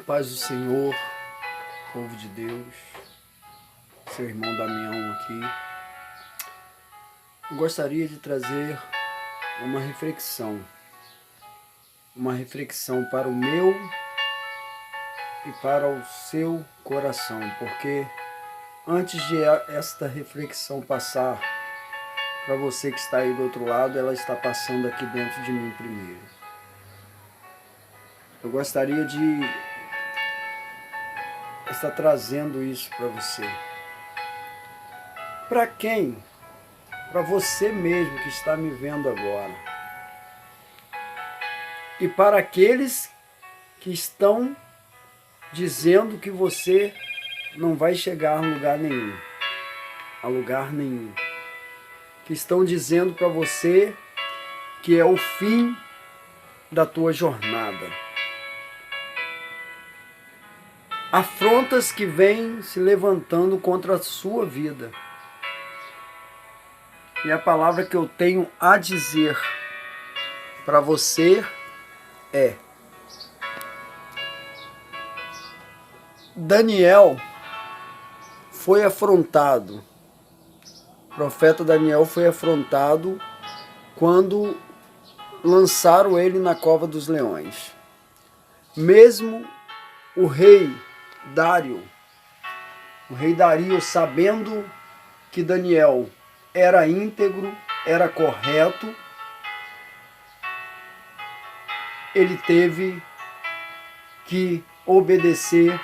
Paz do Senhor, povo de Deus, seu irmão Damião aqui. Eu gostaria de trazer uma reflexão para o meu e para o seu coração, porque antes de esta reflexão passar para você que está aí do outro lado, ela está passando aqui dentro de mim primeiro. Eu gostaria de estar trazendo isso para você. Para quem? Para você mesmo que está me vendo agora. E para aqueles que estão dizendo que você não vai chegar a lugar nenhum. Que estão dizendo para você que é o fim da tua jornada. Afrontas que vêm se levantando contra a sua vida. E a palavra que eu tenho a dizer para você é: Daniel foi afrontado. O profeta Daniel foi afrontado quando lançaram ele na cova dos leões. Mesmo o rei Dario, sabendo que Daniel era íntegro, era correto, ele teve que obedecer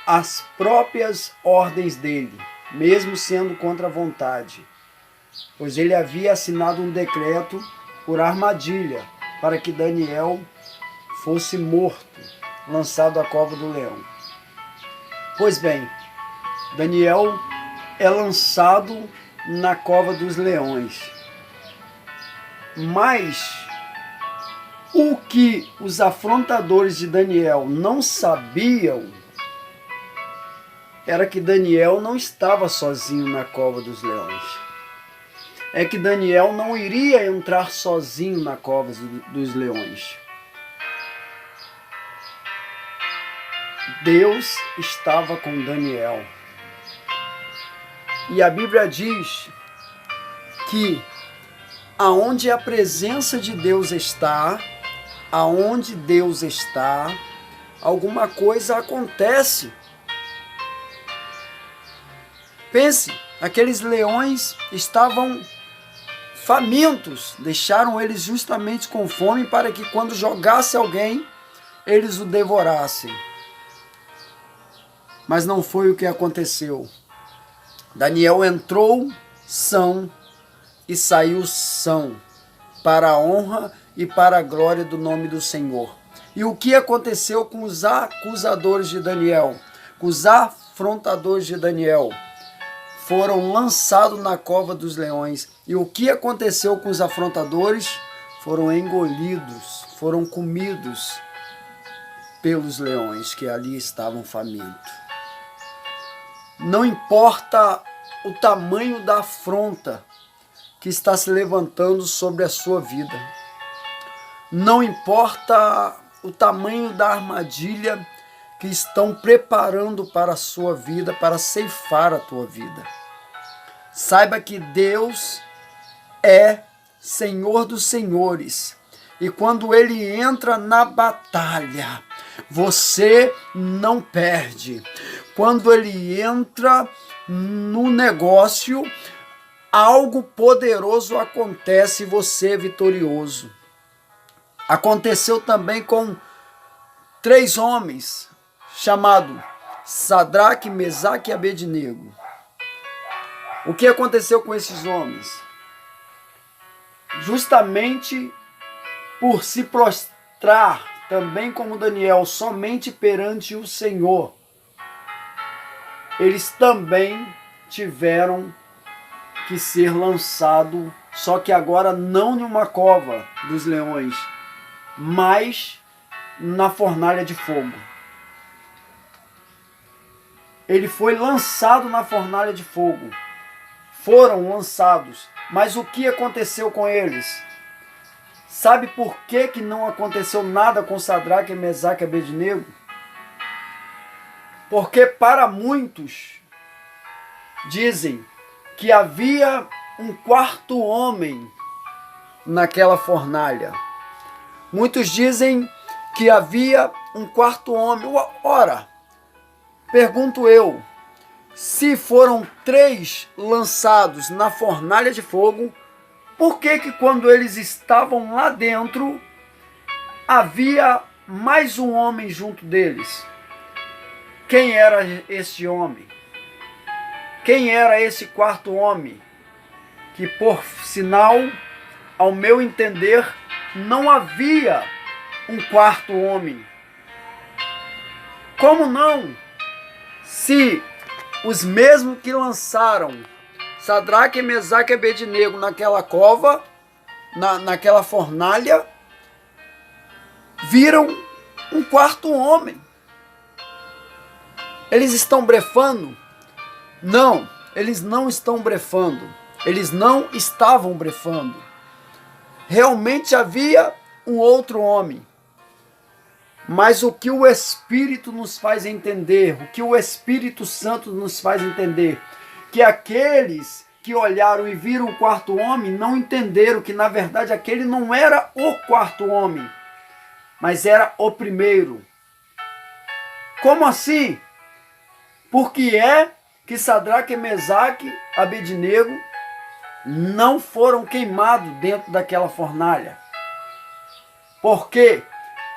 às próprias ordens dele, mesmo sendo contra a vontade, pois ele havia assinado um decreto por armadilha para que Daniel fosse morto, lançado à cova do leão. Pois bem, Daniel é lançado na cova dos leões. Mas o que os afrontadores de Daniel não sabiam era que Daniel não estava sozinho na cova dos leões. É que Daniel não iria entrar sozinho na cova dos leões. Deus estava com Daniel. E a Bíblia diz que aonde a presença de Deus está, alguma coisa acontece. Pense, aqueles leões estavam famintos, deixaram eles justamente com fome para que quando jogasse alguém, eles o devorassem. Mas não foi o que aconteceu. Daniel entrou são e saiu são, para a honra e para a glória do nome do Senhor. E o que aconteceu com os acusadores de Daniel? Com os afrontadores de Daniel? Foram lançados na cova dos leões. E o que aconteceu com os afrontadores? Foram engolidos, foram comidos pelos leões que ali estavam famintos. Não importa o tamanho da afronta que está se levantando sobre a sua vida. Não importa o tamanho da armadilha que estão preparando para a sua vida, para ceifar a tua vida. Saiba que Deus é Senhor dos senhores. E quando Ele entra na batalha, você não perde. Quando Ele entra no negócio, algo poderoso acontece e você é vitorioso. Aconteceu também com 3 homens, chamados Sadraque, Mesaque e Abednego. O que aconteceu com esses homens? Justamente por se prostrar, também como Daniel, somente perante o Senhor, eles também tiveram que ser lançados, só que agora não numa cova dos leões, mas na fornalha de fogo. Ele foi lançado na fornalha de fogo. Foram lançados. Mas o que aconteceu com eles? Sabe por que não aconteceu nada com Sadraque, Mesaque e Abednego? Porque para muitos dizem que havia um quarto homem naquela fornalha. Muitos dizem que havia um quarto homem. Ora, pergunto eu, se foram 3 lançados na fornalha de fogo, por que quando eles estavam lá dentro, havia mais um homem junto deles? Quem era este homem? Quem era esse quarto homem? Que por sinal, ao meu entender, não havia um quarto homem. Como não? Se os mesmos que lançaram Sadraque, Mesaque e Abednego naquela cova, naquela fornalha, viram um quarto homem. Eles estão blefando? Não, eles não estão blefando. Eles não estavam blefando. Realmente havia um outro homem. Mas o que o Espírito nos faz entender, o que o Espírito Santo nos faz entender, que aqueles que olharam e viram o quarto homem não entenderam que na verdade aquele não era o quarto homem, mas era o primeiro. Como assim? Porque é que Sadraque, Mesaque, Abednego não foram queimados dentro daquela fornalha. Porque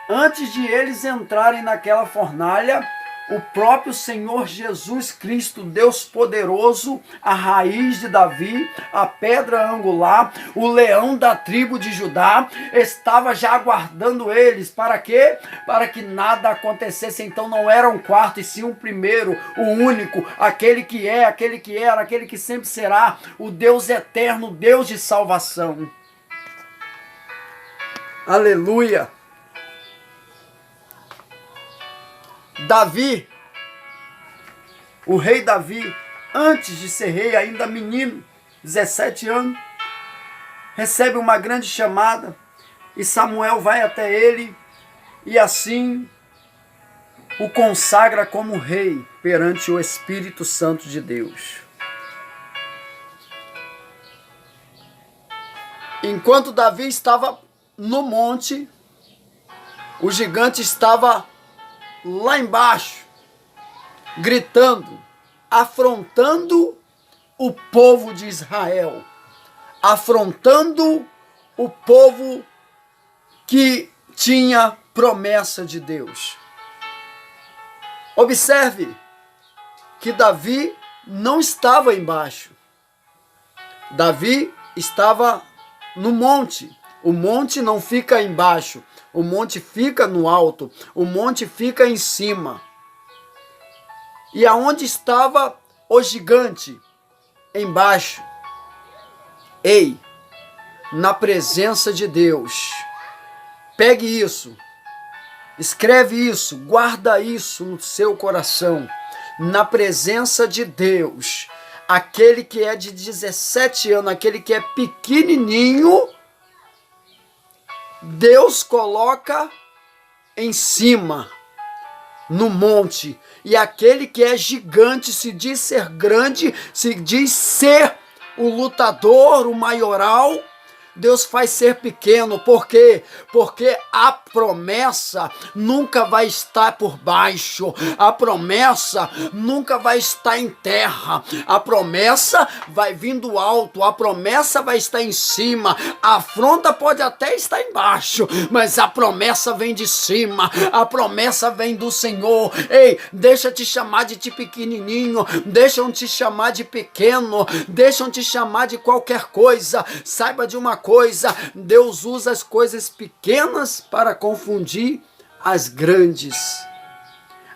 antes de eles entrarem naquela fornalha, o próprio Senhor Jesus Cristo, Deus poderoso, a raiz de Davi, a pedra angular, o leão da tribo de Judá, estava já aguardando eles. Para quê? Para que nada acontecesse. Então não era um quarto, e sim um primeiro, o único, aquele que é, aquele que era, aquele que sempre será, o Deus eterno, Deus de salvação. Aleluia! Davi, o rei Davi, antes de ser rei, ainda menino, 17 anos, recebe uma grande chamada e Samuel vai até ele e assim o consagra como rei perante o Espírito Santo de Deus. Enquanto Davi estava no monte, o gigante estava lá embaixo, gritando, afrontando o povo de Israel, afrontando o povo que tinha promessa de Deus. Observe que Davi não estava embaixo. Davi estava no monte. O monte não fica embaixo. O monte fica no alto, o monte fica em cima. E aonde estava o gigante? Embaixo. Ei, na presença de Deus. Pegue isso, escreve isso, guarda isso no seu coração. Na presença de Deus, aquele que é de 17 anos, aquele que é pequenininho, Deus coloca em cima, no monte. E aquele que é gigante, se diz ser grande, se diz ser o lutador, o maioral, Deus faz ser pequeno. Por quê? Porque a promessa nunca vai estar por baixo. A promessa nunca vai estar em terra. A promessa vai vir do alto. A promessa vai estar em cima. A afronta pode até estar embaixo, mas a promessa vem de cima. A promessa vem do Senhor. Ei, deixa te chamar de pequenininho. Deixam te chamar de pequeno. Deixam te chamar de qualquer coisa. Saiba de uma coisa, Deus usa as coisas pequenas para confundir as grandes.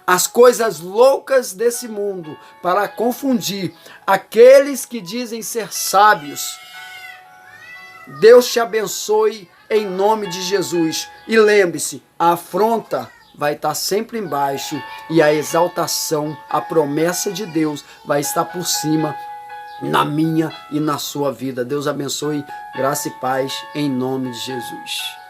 As coisas loucas desse mundo para confundir aqueles que dizem ser sábios. Deus te abençoe em nome de Jesus. E lembre-se, a afronta vai estar sempre embaixo e a exaltação, a promessa de Deus vai estar por cima, na minha e na sua vida. Deus abençoe, graça e paz em nome de Jesus.